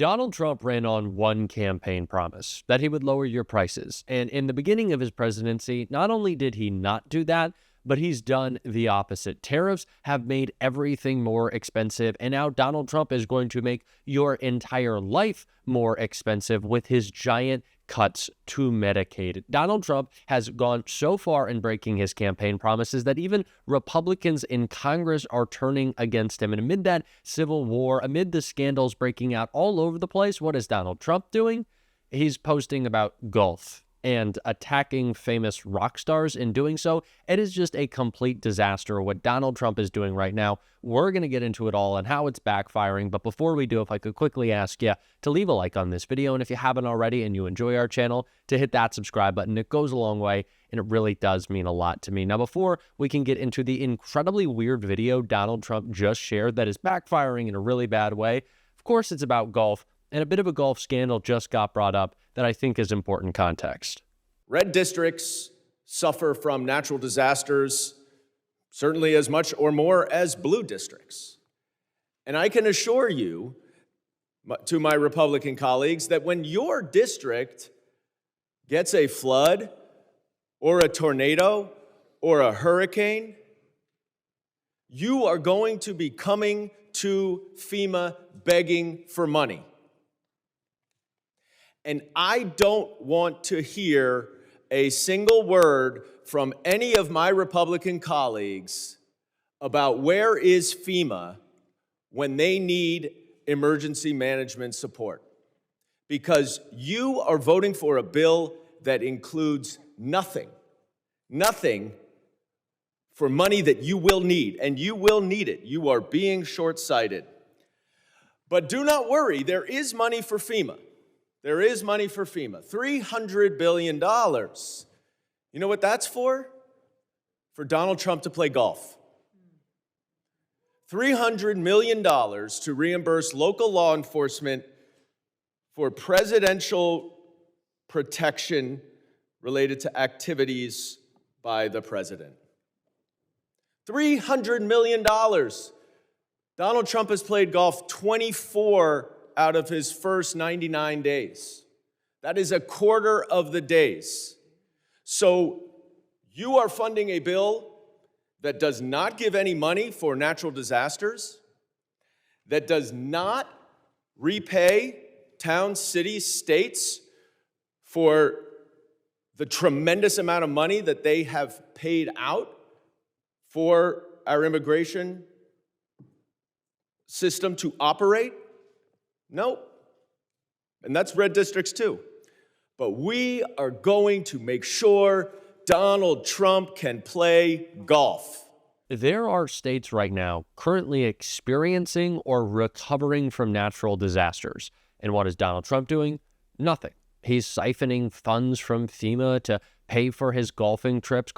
Donald Trump ran on one campaign promise, that he would lower your prices. And in the beginning of his presidency, not only did he not do that, but he's done the opposite. Tariffs have made everything more expensive, and now Donald Trump is going to make your entire life more expensive with his giant cuts to Medicaid. Donald Trump has gone so far in breaking his campaign promises that even Republicans in Congress are turning against him. And amid that civil war, amid the scandals breaking out all over the place, what is Donald Trump doing? He's posting about golf and attacking famous rock stars in doing so. It is just a complete disaster what Donald Trump is doing right now. We're going to get into it all and how it's backfiring. But before we do, if I could quickly ask you to leave a like on this video, and if you haven't already and you enjoy our channel, to hit that subscribe button. It goes a long way, and it really does mean a lot to me. Now, before we can get into the incredibly weird video Donald Trump just shared that is backfiring in a really bad way, of course it's about golf, and a bit of a golf scandal just got brought up that I think is important context. Red districts suffer from natural disasters certainly as much or more as blue districts. And I can assure you, to my Republican colleagues, that when your district gets a flood or a tornado or a hurricane, you are going to be coming to FEMA begging for money. And I don't want to hear a single word from any of my Republican colleagues about where is FEMA when they need emergency management support. Because you are voting for a bill that includes nothing for money that you will need, and you will need it. You are being short-sighted. But do not worry, there is money for FEMA. There is money for FEMA, $300 billion. You know what that's for? For Donald Trump to play golf. $300 million to reimburse local law enforcement for presidential protection related to activities by the president. $300 million. Donald Trump has played golf 24 out of his first 99 days. That is a quarter of the days. So you are funding a bill that does not give any money for natural disasters, that does not repay towns, cities, states for the tremendous amount of money that they have paid out for our immigration system to operate. Nope. And that's red districts too. But we are going to make sure Donald Trump can play golf. There are states right now currently experiencing or recovering from natural disasters. And what is Donald Trump doing? Nothing. He's siphoning funds from FEMA to pay for his golfing trips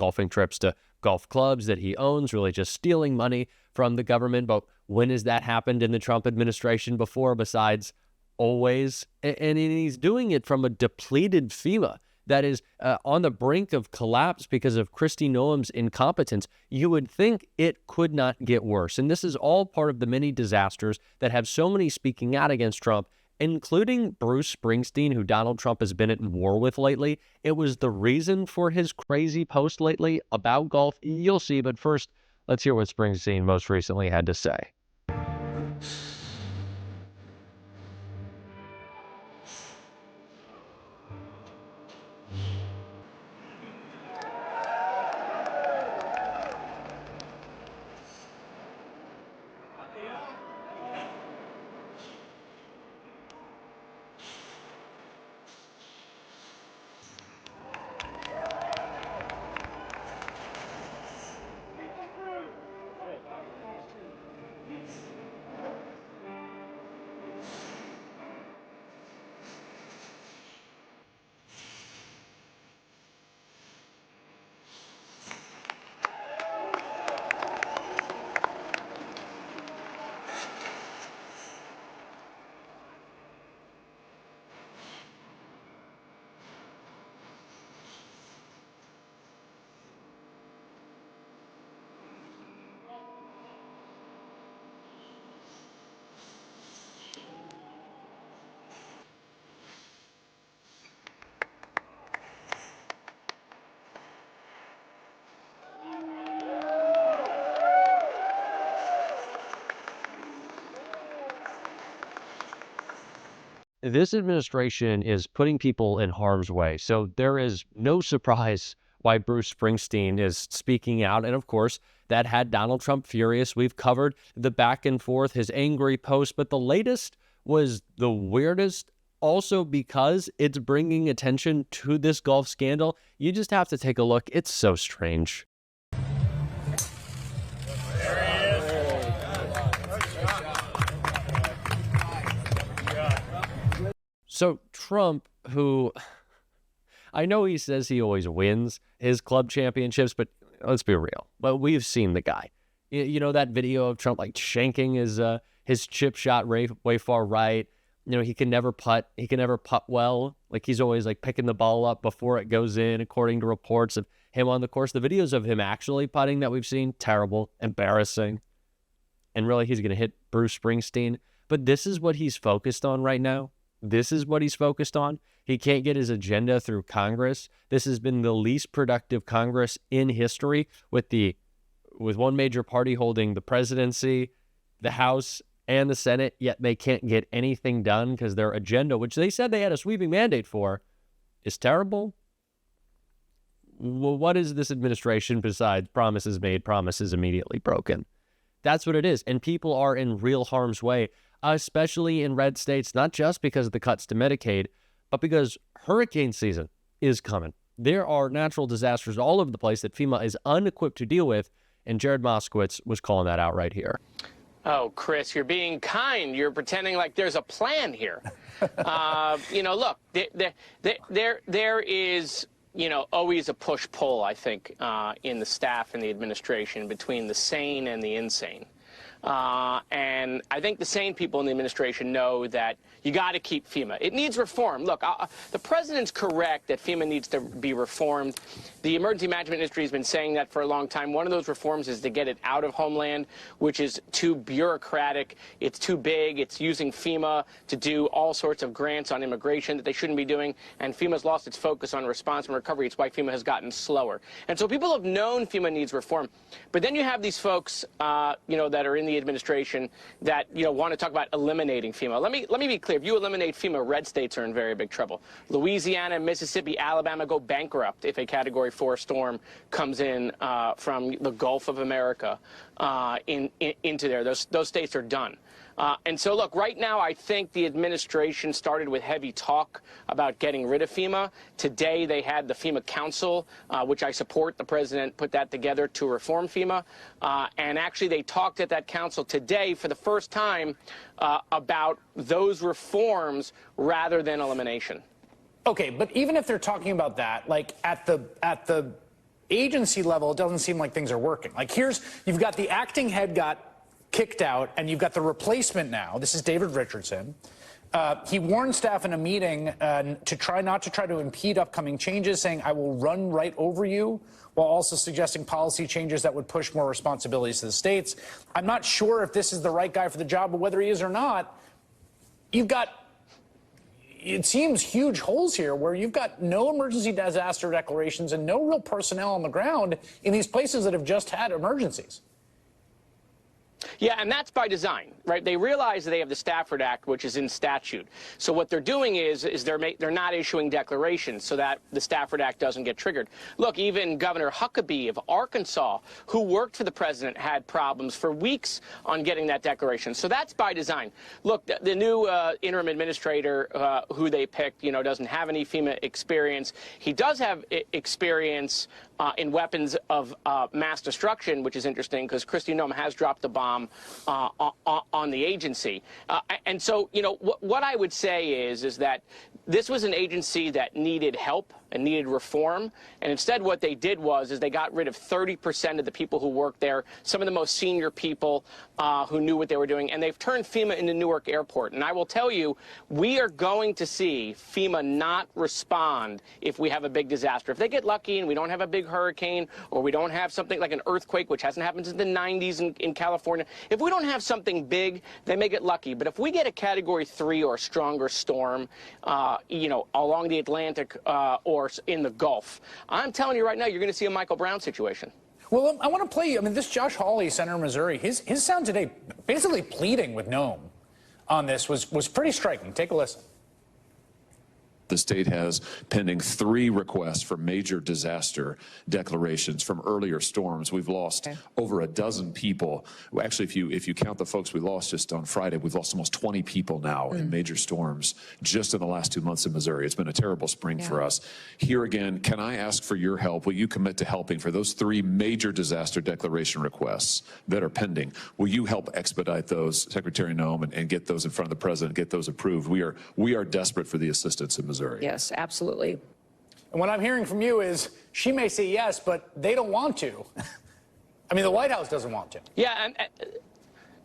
to golf clubs that he owns, really just stealing money from the government. But when has that happened in the Trump administration before, besides always? And he's doing it from a depleted FEMA that is on the brink of collapse because of Kristi Noem's incompetence. You would think it could not get worse. And this is all part of the many disasters that have so many speaking out against Trump, including Bruce Springsteen, who Donald Trump has been at war with lately. It was the reason for his crazy post lately about golf. You'll see, but first, let's hear what Springsteen most recently had to say. This administration is putting people in harm's way. So there is no surprise why Bruce Springsteen is speaking out. And of course, that had Donald Trump furious. We've covered the back and forth, his angry post, but the latest was the weirdest, also because it's bringing attention to this golf scandal. You just have to take a look. It's so strange. So Trump, who I know he says he always wins his club championships, but let's be real. But we've seen the guy. You know that video of Trump like shanking his chip shot way far right. You know, he can never putt. He can never putt well. Like he's always like picking the ball up before it goes in, according to reports of him on the course. The videos of him actually putting that we've seen, terrible, embarrassing. And really, he's going to hit Bruce Springsteen. But this is what he's focused on right now. This is what he's focused on. He can't get his agenda through Congress. This has been the least productive Congress in history, with one major party holding the presidency, the House, and the Senate, yet they can't get anything done because their agenda, which they said they had a sweeping mandate for, is terrible. Well, what is this administration besides promises made, promises immediately broken? That's what it is. And people are in real harm's way, especially in red states, not just because of the cuts to Medicaid, but because hurricane season is coming. There are natural disasters all over the place that FEMA is unequipped to deal with, and Jared Moskowitz was calling that out right here. Oh, Chris, you're being kind. You're pretending like there's a plan here. Look, there is, always a push-pull, I think, in the staff and the administration between the sane and the insane. And I think the sane people in the administration know that you got to keep FEMA. It needs reform. Look, the president's correct that FEMA needs to be reformed. The emergency management industry has been saying that for a long time. One of those reforms is to get it out of Homeland, which is too bureaucratic. It's too big. It's using FEMA to do all sorts of grants on immigration that they shouldn't be doing. And FEMA's lost its focus on response and recovery. It's why FEMA has gotten slower. And so people have known FEMA needs reform. But then you have these folks, that are in the administration that, want to talk about eliminating FEMA. Let me be clear. If you eliminate FEMA, red states are in very big trouble. Louisiana, Mississippi, Alabama go bankrupt if a Category 4 storm comes in from the Gulf of America into there. Those states are done. And so, look, right now, I think the administration started with heavy talk about getting rid of FEMA. Today, they had the FEMA Council, which I support. The president put that together to reform FEMA. And actually, they talked at that council today for the first time about those reforms rather than elimination. Okay, but even if they're talking about that, like at the agency level, it doesn't seem like things are working. Like you've got the acting head got kicked out, and you've got the replacement now. This is David Richardson. He warned staff in a meeting to try not to impede upcoming changes, saying, I will run right over you, while also suggesting policy changes that would push more responsibilities to the states. I'm not sure if this is the right guy for the job, but whether he is or not, you've got, it seems, huge holes here where you've got no emergency disaster declarations and no real personnel on the ground in these places that have just had emergencies. Yeah, and that's by design, right? They realize that they have the Stafford Act, which is in statute. So what they're doing is they're not issuing declarations so that the Stafford Act doesn't get triggered. Look, even Governor Huckabee of Arkansas, who worked for the president, had problems for weeks on getting that declaration. So that's by design. Look, the new interim administrator who they picked, doesn't have any FEMA experience. He does have experience in weapons of mass destruction, which is interesting because Kristi Noem has dropped the bomb on the agency. And so, what I would say is that this was an agency that needed help and needed reform. And instead what they did is they got rid of 30% of the people who worked there, some of the most senior people who knew what they were doing. And they've turned FEMA into Newark Airport. And I will tell you, we are going to see FEMA not respond if we have a big disaster. If they get lucky and we don't have a big hurricane, or we don't have something like an earthquake, which hasn't happened since the 90s in California, if we don't have something big, they may get lucky. But if we get a Category 3 or stronger storm, along the Atlantic or in the Gulf, I'm telling you right now, you're going to see a Michael Brown situation. Well, I want to play you. This Josh Hawley, Senator of Missouri, his sound today, basically pleading with Noem on this was pretty striking. Take a listen. The state has pending 3 requests for major disaster declarations from earlier storms. We've lost over a dozen people. Well, actually, if you count the folks we lost just on Friday, we've lost almost 20 people now in major storms just in the last 2 months in Missouri. It's been a terrible spring for us. Here again, can I ask for your help? Will you commit to helping for those 3 major disaster declaration requests that are pending? Will you help expedite those, Secretary Noem, and get those in front of the president, get those approved? We are desperate for the assistance in Missouri. Yes, absolutely. And what I'm hearing from you is she may say yes, but they don't want to. I mean, the White House doesn't want to. Yeah, and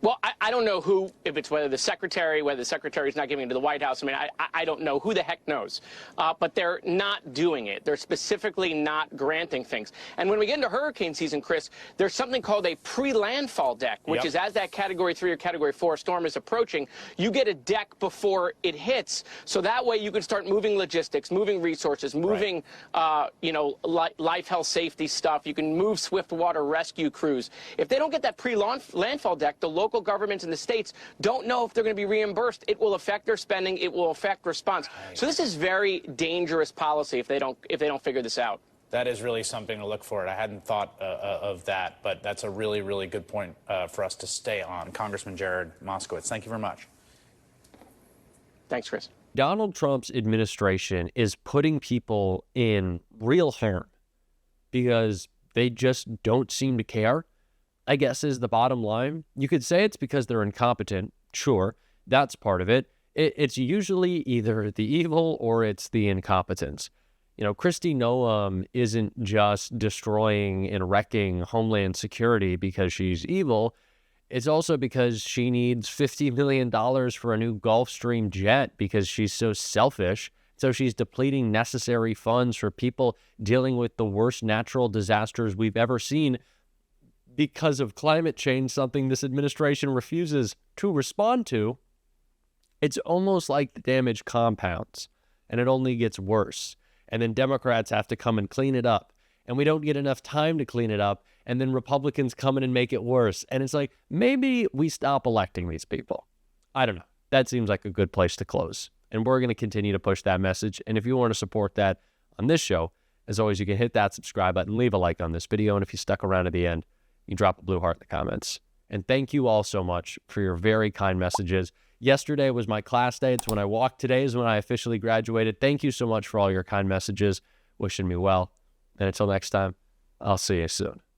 well, I don't know who, if it's whether the secretary's not giving it to the White House. I mean, I don't know. Who the heck knows? But they're not doing it. They're specifically not granting things. And when we get into hurricane season, Chris, there's something called a pre-landfall deck, which is as that Category 3 or Category 4 storm is approaching, you get a deck before it hits. So that way you can start moving logistics, moving resources, moving, life, health, safety stuff. You can move swift water rescue crews. If they don't get that pre-landfall deck, the local governments in the states don't know if they're going to be reimbursed. It will affect their spending. It will affect response. So this is very dangerous policy if they don't figure this out. That is really something to look for. I hadn't thought of that, but that's a really, really good point for us to stay on. Congressman Jared Moskowitz, thank you very much. Thanks, Chris. Donald Trump's administration is putting people in real harm because they just don't seem to care, I guess, is the bottom line. You could say it's because they're incompetent. Sure, that's part of it. It's usually either the evil or it's the incompetence. You know, Kristi Noem isn't just destroying and wrecking Homeland Security because she's evil. It's also because she needs $50 million for a new Gulfstream jet because she's so selfish. So she's depleting necessary funds for people dealing with the worst natural disasters we've ever seen because of climate change, something this administration refuses to respond to. It's almost like the damage compounds, and it only gets worse. And then Democrats have to come and clean it up, and we don't get enough time to clean it up, and then Republicans come in and make it worse. And it's like, maybe we stop electing these people. I don't know. That seems like a good place to close. And we're going to continue to push that message. And if you want to support that on this show, as always, you can hit that subscribe button, leave a like on this video, and if you stuck around to the end, you drop a blue heart in the comments. And thank you all so much for your very kind messages. Yesterday was my class day. It's when I walked. Today is when I officially graduated. Thank you so much for all your kind messages, wishing me well. And until next time, I'll see you soon.